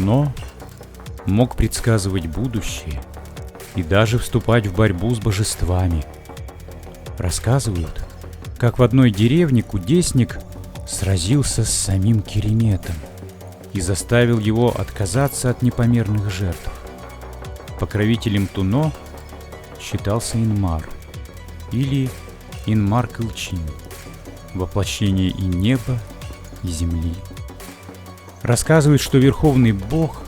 Туно мог предсказывать будущее и даже вступать в борьбу с божествами. Рассказывают, как в одной деревне кудесник сразился с самим Кереметом и заставил его отказаться от непомерных жертв. Покровителем Туно считался Инмар или Инмар-Кылчин, воплощение и неба, и земли. Рассказывают, что Верховный Бог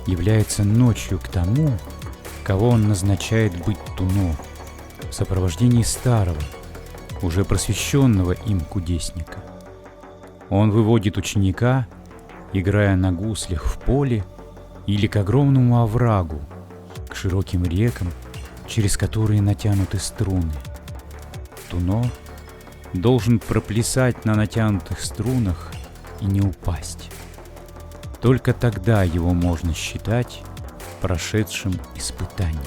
является ночью к тому, кого он назначает быть Туно, в сопровождении старого, уже просвещенного им кудесника. Он выводит ученика, играя на гуслях в поле или к огромному оврагу, к широким рекам, через которые натянуты струны. Туно должен проплясать на натянутых струнах и не упасть. Только тогда его можно считать прошедшим испытание.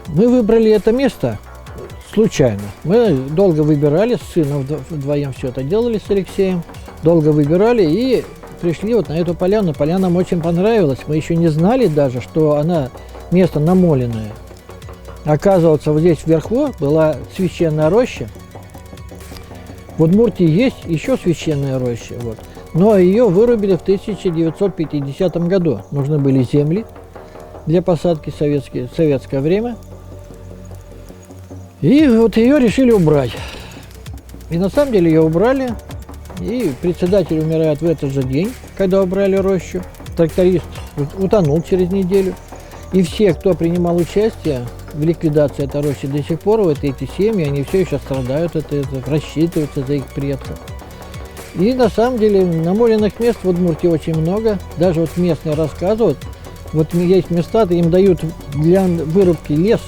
Мы выбрали это место случайно. Мы долго выбирали, с сыном вдвоем все это делали с Алексеем. Долго выбирали и пришли вот на эту поляну. Поляна нам очень понравилась. Мы еще не знали даже, что она место намоленное. Оказывается, вот здесь вверху была священная роща. В Удмуртии есть еще священная роща. Вот. Но ее вырубили в 1950 году. Нужны были земли для посадки в советское время. И вот ее решили убрать. И на самом деле ее убрали. И председатель умирает в этот же день, когда убрали рощу. Тракторист утонул через неделю. И все, кто принимал участие в ликвидации этой рощи, до сих пор вот эти семьи, они все еще страдают, рассчитываются за их предков. И на самом деле намоленных мест в Удмуртии очень много. Даже вот местные рассказывают, вот есть места, им дают для вырубки лес,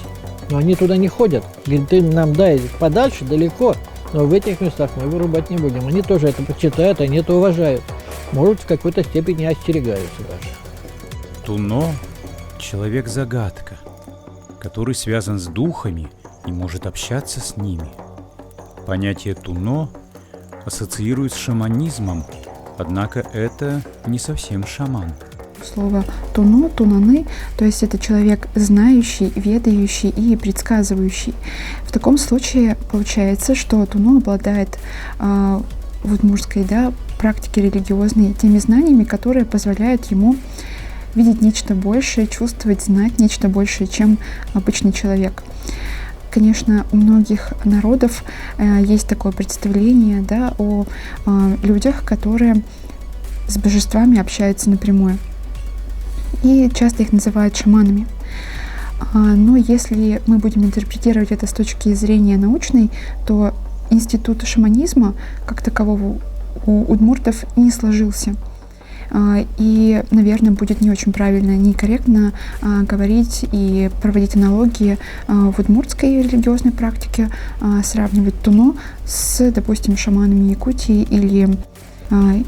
но они туда не ходят. Говорят, ты нам дай подальше, далеко, но в этих местах мы вырубать не будем. Они тоже это почитают, они это уважают. Может, в какой-то степени остерегаются даже. Туно — человек-загадка, который связан с духами и может общаться с ними. Понятие Туно ассоциируют с шаманизмом, однако это не совсем шаман. Слово туно, тунаны, то есть это человек знающий, ведающий и предсказывающий. В таком случае получается, что туно обладает в удмуртской практике религиозной теми знаниями, которые позволяют ему видеть нечто большее, чувствовать, знать нечто большее, чем обычный человек. Конечно, у многих народов есть такое представление о людях, которые с божествами общаются напрямую. И часто их называют шаманами. Но если мы будем интерпретировать это с точки зрения научной, то институт шаманизма как такового у удмуртов не сложился. И, наверное, будет не очень правильно, некорректно говорить и проводить аналогии в удмуртской религиозной практике, сравнивать туно с, допустим, шаманами Якутии или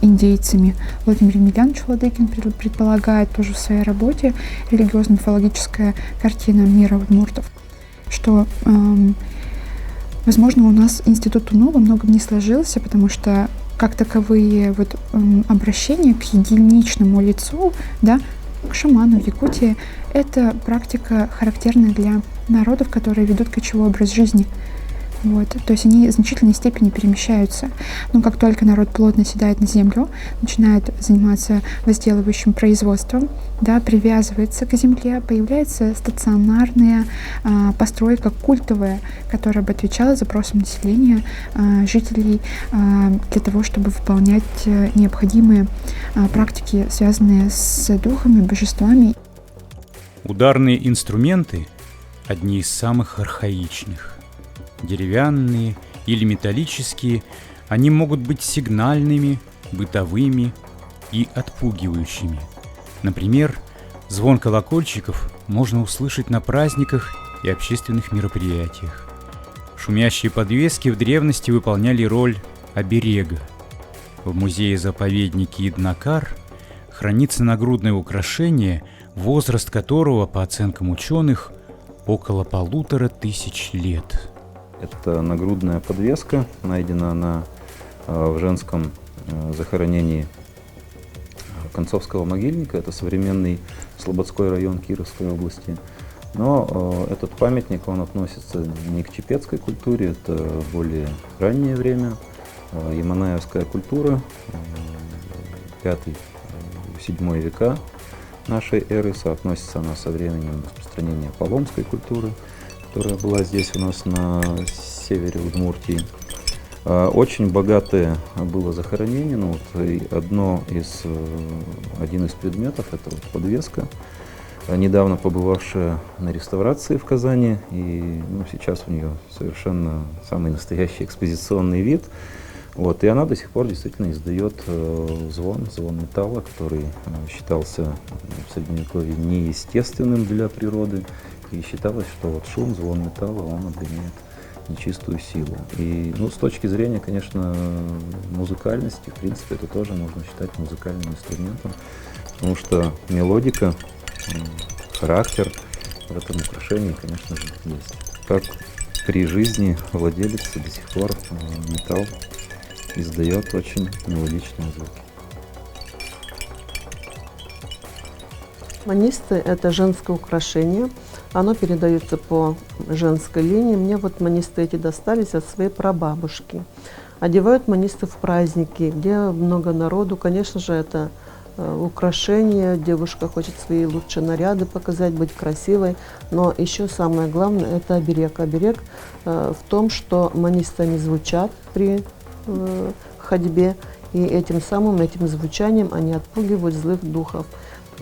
индейцами. Владимир Емельянович Владыкин предполагает тоже в своей работе «Религиозно-мифологическая картина мира удмуртов», что, возможно, у нас институт туно во многом не сложился, потому что как таковые обращения к единичному лицу, к шаману в Якутии, это практика характерная для народов, которые ведут кочевой образ жизни. То есть они в значительной степени перемещаются. Но как только народ плотно седает на землю, начинает заниматься возделывающим производством, привязывается к земле, появляется стационарная постройка культовая, которая бы отвечала запросам населения, жителей, для того, чтобы выполнять необходимые практики, связанные с духами, божествами. Ударные инструменты – одни из самых архаичных. Деревянные или металлические, они могут быть сигнальными, бытовыми и отпугивающими. Например, звон колокольчиков можно услышать на праздниках и общественных мероприятиях. Шумящие подвески в древности выполняли роль оберега. В музее-заповеднике Иднакар хранится нагрудное украшение, возраст которого, по оценкам ученых, около 1500 лет. Это нагрудная подвеска, найдена она в женском захоронении Концовского могильника, это современный Слободской район Кировской области. Но этот памятник, он относится не к чепецкой культуре, это более раннее время, яманаевская культура, 5-7 века нашей эры, соотносится она со временем распространения паломской культуры, которая была здесь у нас на севере Удмуртии. Очень богатое было захоронение, ну, вот, и один из предметов — это вот подвеска, недавно побывавшая на реставрации в Казани, и сейчас у нее совершенно самый настоящий экспозиционный вид. Вот, и она до сих пор действительно издает звон металла, который считался в Средневековье неестественным для природы, и считалось, что вот шум, звон металла, он обгоняет нечистую силу. И с точки зрения, конечно, музыкальности, в принципе, это тоже можно считать музыкальным инструментом, потому что мелодика, характер в этом украшении, конечно же, есть. Как при жизни владелицы до сих пор металл издает очень мелодичные звуки. Манисты — это женское украшение. Оно передается по женской линии. Мне вот манисты эти достались от своей прабабушки. Одевают манисты в праздники, где много народу. Конечно же, это украшение. Девушка хочет свои лучшие наряды показать, быть красивой. Но еще самое главное — это оберег. Оберег в том, что манисты не звучат при ходьбе, и этим звучанием они отпугивают злых духов.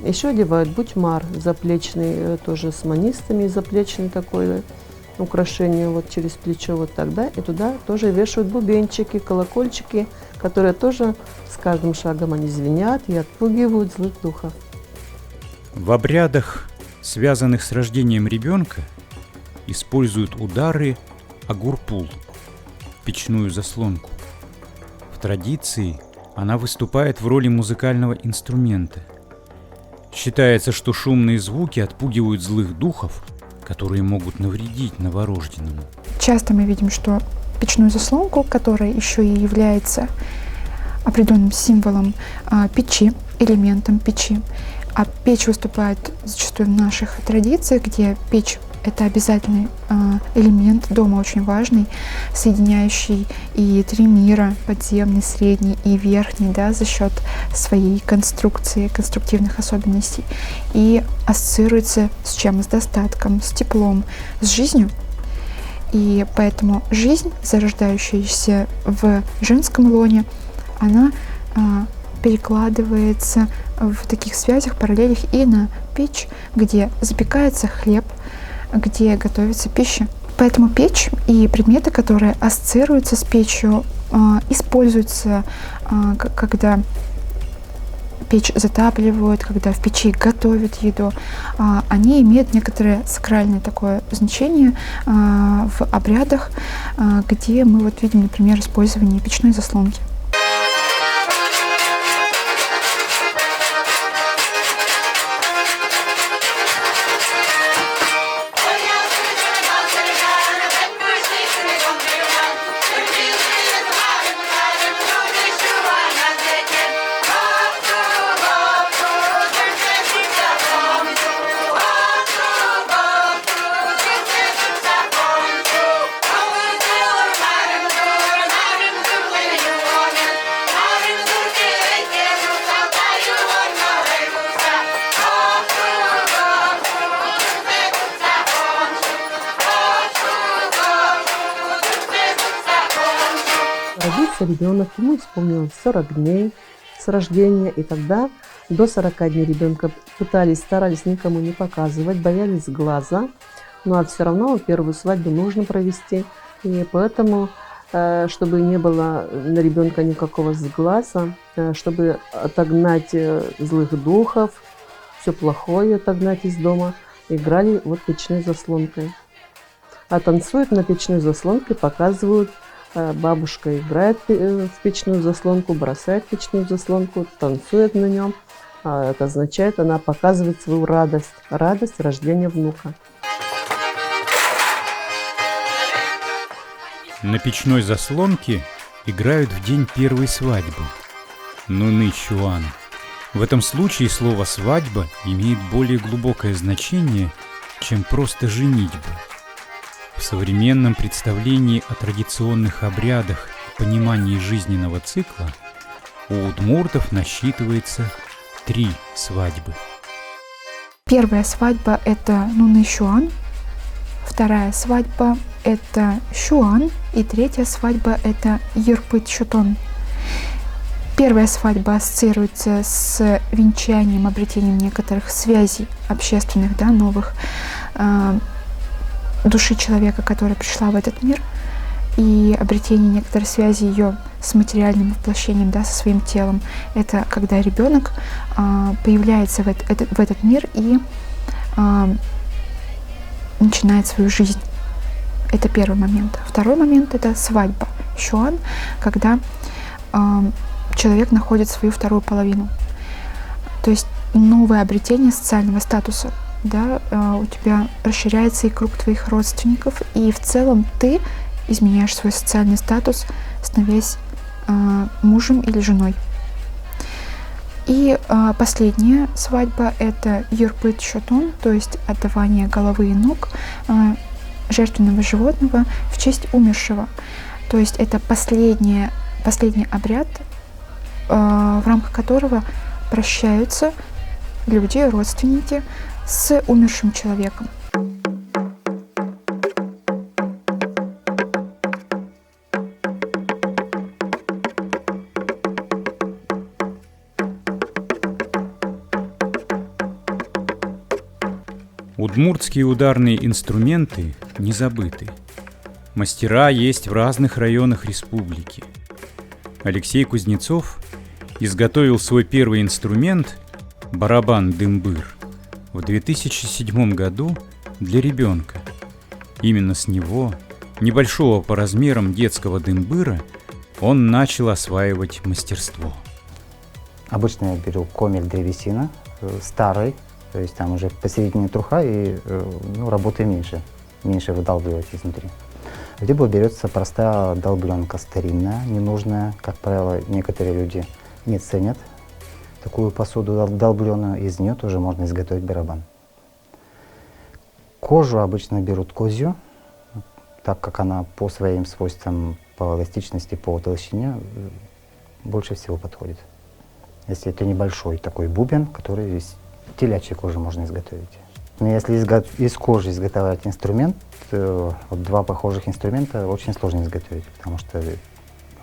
Еще одевают бутьмар заплечный, тоже с манистами, заплечный такое украшение вот через плечо вот тогда, и туда тоже вешают бубенчики, колокольчики, которые тоже с каждым шагом они звенят и отпугивают злых духов. В обрядах, связанных с рождением ребенка, используют удары агурпул, печную заслонку. В традиции она выступает в роли музыкального инструмента. Считается, что шумные звуки отпугивают злых духов, которые могут навредить новорожденному. Часто мы видим, что печную заслонку, которая еще и является определенным символом печи, элементом печи, а печь выступает зачастую в наших традициях, где печь — это обязательный элемент дома, очень важный, соединяющий и три мира, подземный, средний и верхний, да, за счет своей конструкции, конструктивных особенностей. И ассоциируется с чем? С достатком, с теплом, с жизнью. И поэтому жизнь, зарождающаяся в женском лоне, она перекладывается в таких связях, параллелях и на печь, где запекается хлеб, где готовится пища. Поэтому печь и предметы, которые ассоциируются с печью, используются, когда печь затапливают, когда в печи готовят еду. Они имеют некоторое сакральное такое значение в обрядах, где мы вот видим, например, использование печной заслонки. Родился ребенок, ему исполнилось 40 дней с рождения, и тогда до 40 дней ребенка старались никому не показывать, боялись глаза, но все равно первую свадьбу нужно провести, и поэтому, чтобы не было на ребенка никакого сглаза, чтобы отогнать злых духов, все плохое отогнать из дома, играли вот печной заслонкой. А танцуют на печной заслонке, показывают. Бабушка играет в печную заслонку, бросает печную заслонку, танцует на нем. Это означает, она показывает свою радость рождения внука. На печной заслонке играют в день первой свадьбы, Нуны Чуан. В этом случае слово «свадьба» имеет более глубокое значение, чем просто «женитьба». В современном представлении о традиционных обрядах и понимании жизненного цикла у удмуртов насчитывается 3 свадьбы. Первая свадьба – это Нунышуан, вторая свадьба – это Шуан, и третья свадьба – это Йырпыт-Шутон. Первая свадьба ассоциируется с венчанием, обретением некоторых связей общественных, да, новых, души человека, которая пришла в этот мир, и обретение некоторой связи ее с материальным воплощением, да, со своим телом. Это когда ребенок появляется в этот мир и начинает свою жизнь. Это первый момент. Второй момент – это свадьба, Шуан, когда человек находит свою вторую половину. То есть новое обретение социального статуса. Да, у тебя расширяется и круг твоих родственников, и в целом ты изменяешь свой социальный статус, становясь мужем или женой. И последняя свадьба – это Йырпыт-Шутон, то есть отдавание головы и ног жертвенного животного в честь умершего. То есть это последний обряд, в рамках которого прощаются люди, родственники с умершим человеком. Удмуртские ударные инструменты не забыты. Мастера есть в разных районах республики. Алексей Кузнецов изготовил свой первый инструмент – барабан-дымбыр в 2007 году для ребенка. Именно с него, небольшого по размерам детского дымбыра, он начал осваивать мастерство. Обычно я беру комель древесина, старый, то есть там уже посередине труха и работы меньше выдалбливать изнутри. Либо берется простая долбленка старинная, ненужная, как правило, некоторые люди не ценят такую посуду долбленную, из нее тоже можно изготовить барабан. Кожу обычно берут козью, так как она по своим свойствам, по эластичности, по толщине больше всего подходит. Если это небольшой такой бубен, который из телячьей кожи можно изготовить. Но если из кожи изготавливать инструмент, два похожих инструмента очень сложно изготовить, потому что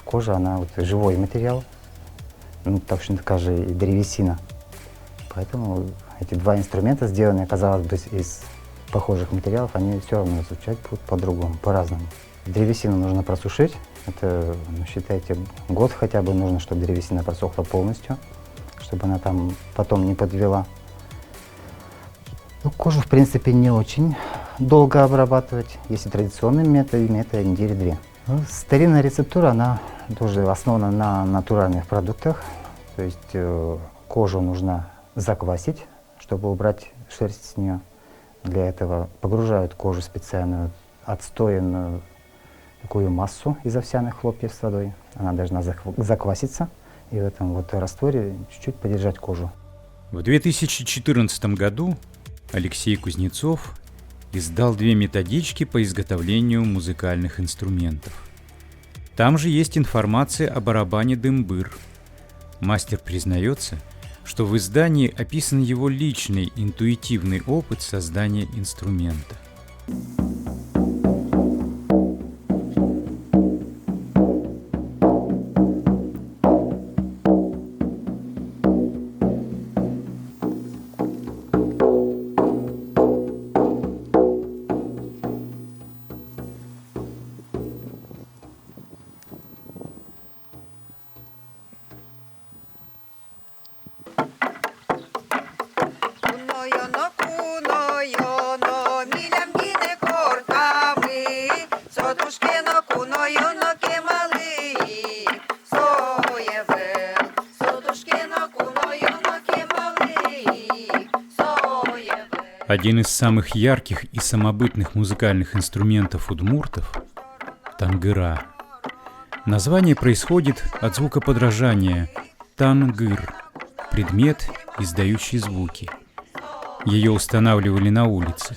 кожа, она живой материал, точно такая же и древесина. Поэтому эти два инструмента, сделанные, казалось бы, из похожих материалов, они все равно звучать будут по-другому, по-разному. Древесину нужно просушить. Это, считайте, год хотя бы нужно, чтобы древесина просохла полностью, чтобы она там потом не подвела. Кожу, в принципе, не очень долго обрабатывать. Если традиционным методом, это недели 2. Старинная рецептура, она тоже основана на натуральных продуктах. То есть кожу нужно заквасить, чтобы убрать шерсть с нее. Для этого погружают кожу в специальную отстоянную такую массу из овсяных хлопьев с водой. Она должна закваситься и в этом растворе чуть-чуть подержать кожу. В 2014 году Алексей Кузнецов издал 2 методички по изготовлению музыкальных инструментов. Там же есть информация о барабане «Дымбыр». Мастер признается, что в издании описан его личный интуитивный опыт создания инструмента. Один из самых ярких и самобытных музыкальных инструментов удмуртов – тангыра. Название происходит от звукоподражания «тангыр». предмет, издающий звуки. Ее устанавливали на улице.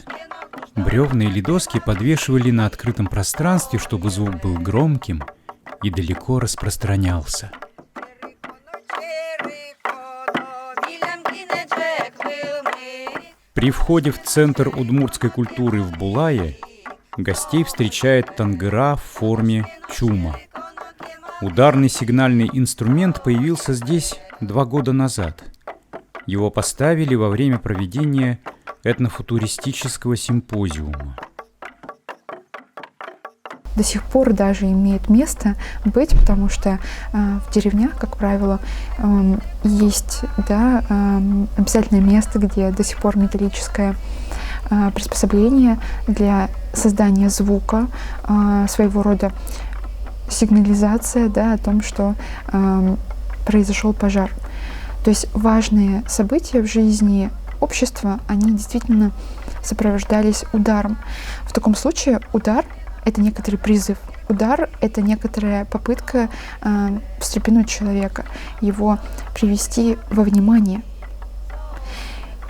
Бревна или доски подвешивали на открытом пространстве, чтобы звук был громким и далеко распространялся. При входе в центр удмуртской культуры в Булае гостей встречает тангыра в форме чума. Ударный сигнальный инструмент появился здесь 2 года назад. Его поставили во время проведения этнофутуристического симпозиума. До сих пор даже имеет место быть, потому что в деревнях, как правило, есть, да, обязательное место, где до сих пор металлическое приспособление для создания звука, своего рода сигнализация, да, о том, что произошел пожар. То есть важные события в жизни общества, они действительно сопровождались ударом. В таком случае удар — это некоторый призыв. Удар — это некоторая попытка встрепенуть человека, его привести во внимание.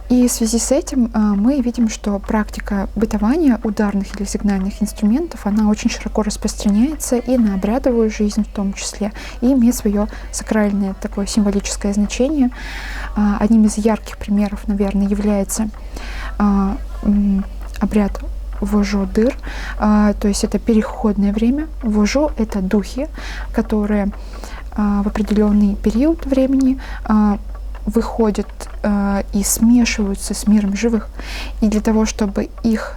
И в связи с этим мы видим, что практика бытования ударных или сигнальных инструментов, она очень широко распространяется и на обрядовую жизнь в том числе, и имеет свое сакральное такое символическое значение. Одним из ярких примеров, наверное, является обряд вожо-дыр, то есть это переходное время. Вожо — это духи, которые в определенный период времени выходят и смешиваются с миром живых. И для того, чтобы их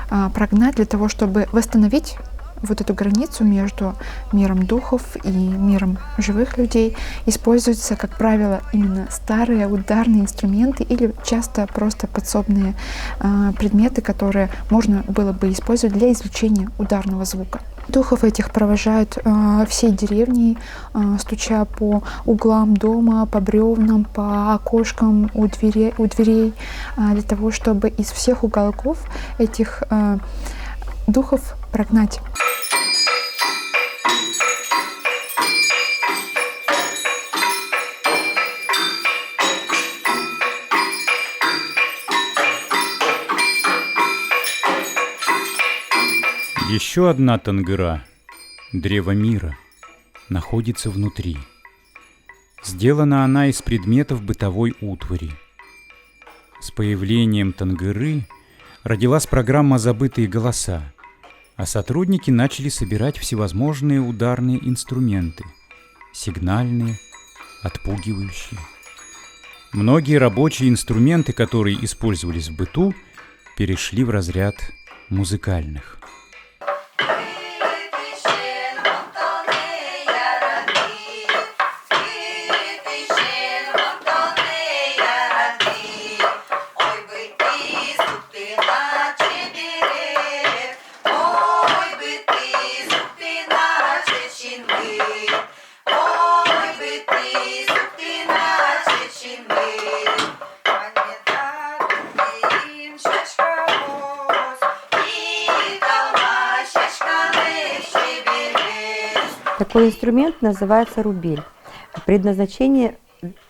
прогнать, для того, чтобы восстановить вот эту границу между миром духов и миром живых людей, используются, как правило, именно старые ударные инструменты или часто просто подсобные предметы, которые можно было бы использовать для извлечения ударного звука. Духов этих провожают всей деревней, стуча по углам дома, по бревнам, по окошкам у дверей, для того, чтобы из всех уголков этих духов прогнать. Еще одна тангыра, древо мира, находится внутри. Сделана она из предметов бытовой утвари. С появлением тангыры родилась программа «Забытые голоса», а сотрудники начали собирать всевозможные ударные инструменты – сигнальные, отпугивающие. Многие рабочие инструменты, которые использовались в быту, перешли в разряд музыкальных. Такой инструмент называется рубель. Предназначение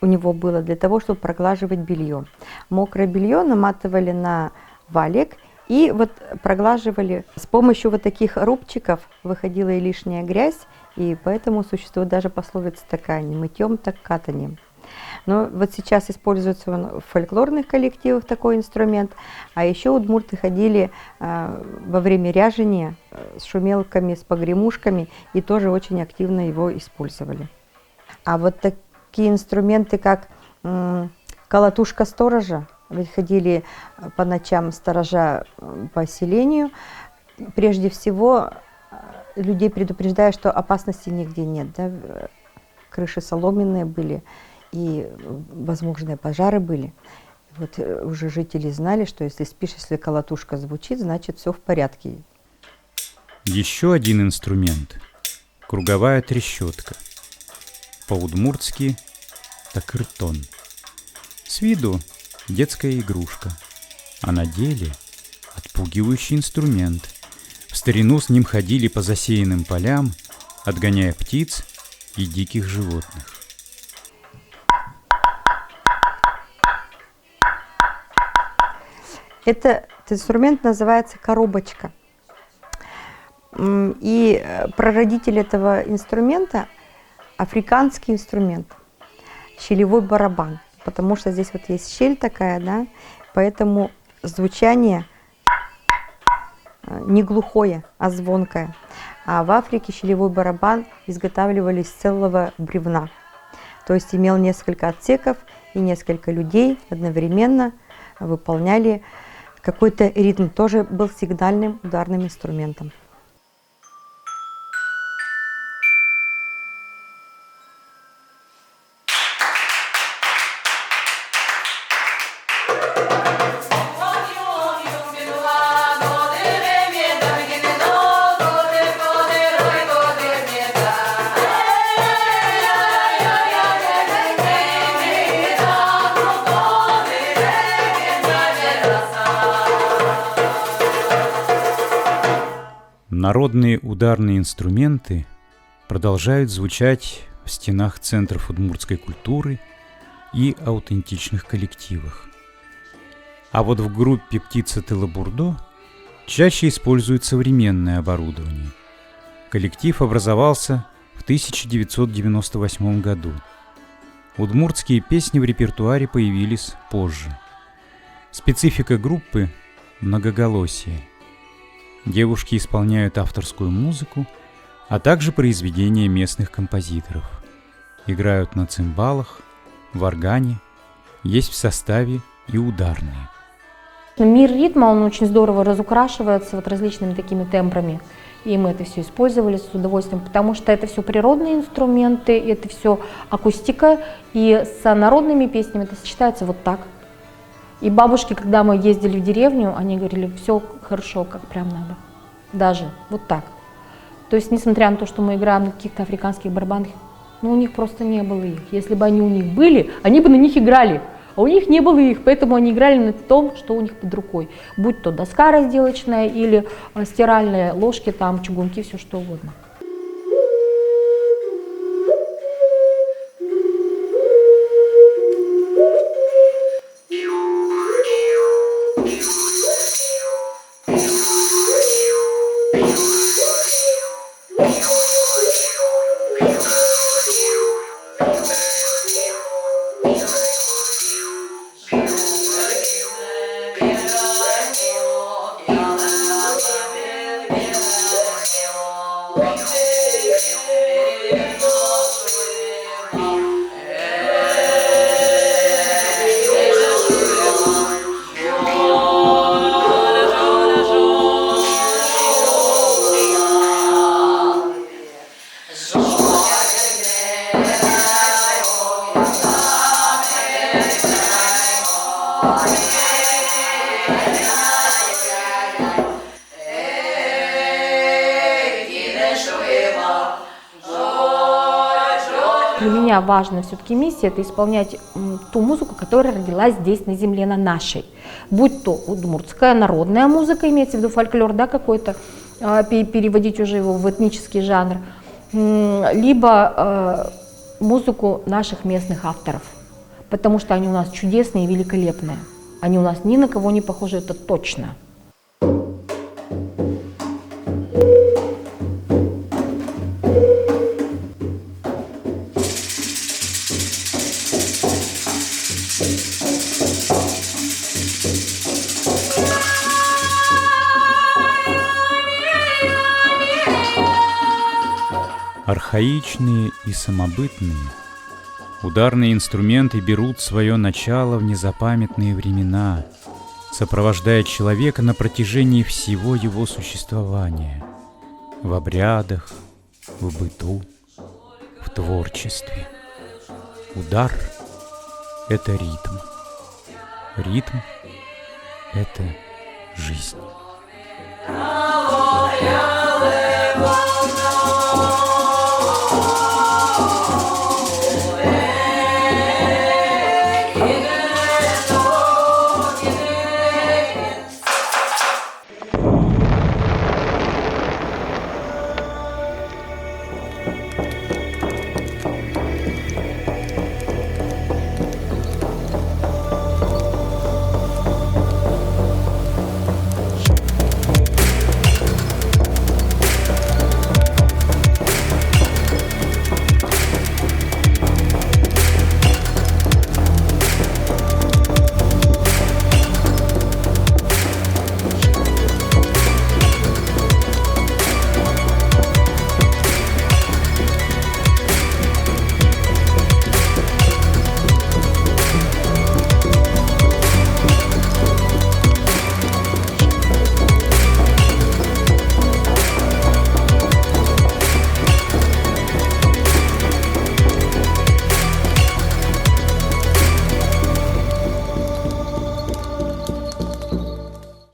у него было для того, чтобы проглаживать белье. Мокрое белье наматывали на валик и вот проглаживали. С помощью вот таких рубчиков выходила и лишняя грязь, и поэтому существует даже пословица такая: не мытьем, так катанием. Но вот сейчас используется он в фольклорных коллективах такой инструмент, а еще удмурты ходили во время ряжения с шумелками, с погремушками и тоже очень активно его использовали. А вот такие инструменты, как колотушка сторожа, ведь ходили по ночам сторожа по селению, прежде всего людей предупреждая, что опасности нигде нет, да? Крыши соломенные были, и возможные пожары были. Вот уже жители знали, что если спишь, если колотушка звучит, значит все в порядке. Еще один инструмент – круговая трещотка. По-удмуртски – такыртон. С виду детская игрушка, а на деле отпугивающий инструмент. В старину с ним ходили по засеянным полям, отгоняя птиц и диких животных. Этот инструмент называется коробочка. И прародитель этого инструмента – африканский инструмент, щелевой барабан. Потому что здесь вот есть щель такая, да, поэтому звучание не глухое, а звонкое. А в Африке щелевой барабан изготавливали из целого бревна. То есть имел несколько отсеков, и несколько людей одновременно выполняли какой-то ритм. Тоже был сигнальным ударным инструментом. Народные ударные инструменты продолжают звучать в стенах центров удмуртской культуры и аутентичных коллективах. А вот в группе «Птица тыла Бурдо» чаще используют современное оборудование. Коллектив образовался в 1998 году. Удмуртские песни в репертуаре появились позже. Специфика группы – многоголосие. Девушки исполняют авторскую музыку, а также произведения местных композиторов. Играют на цимбалах, в органе, есть в составе и ударные. Мир ритма, он очень здорово разукрашивается вот различными такими тембрами. И мы это все использовали с удовольствием, потому что это все природные инструменты, это все акустика, и с народными песнями это сочетается вот так. И бабушки, когда мы ездили в деревню, они говорили, все хорошо, как прям надо. Даже вот так. То есть, несмотря на то, что мы играем на каких-то африканских барабанах, ну, у них просто не было их. Если бы они у них были, они бы на них играли. А у них не было их, поэтому они играли на том, что у них под рукой. Будь то доска разделочная или стиральные ложки, там, чугунки, все что угодно. Для меня важна все-таки миссия – это исполнять ту музыку, которая родилась здесь, на земле, на нашей. Будь то удмуртская народная музыка, имеется в виду фольклор, да, какой-то, переводить уже его в этнический жанр, либо музыку наших местных авторов, потому что они у нас чудесные и великолепные. Они у нас ни на кого не похожи, это точно. Архаичные и самобытные, ударные инструменты берут свое начало в незапамятные времена, сопровождая человека на протяжении всего его существования, в обрядах, в быту, в творчестве. Удар — это ритм. Ритм — это жизнь.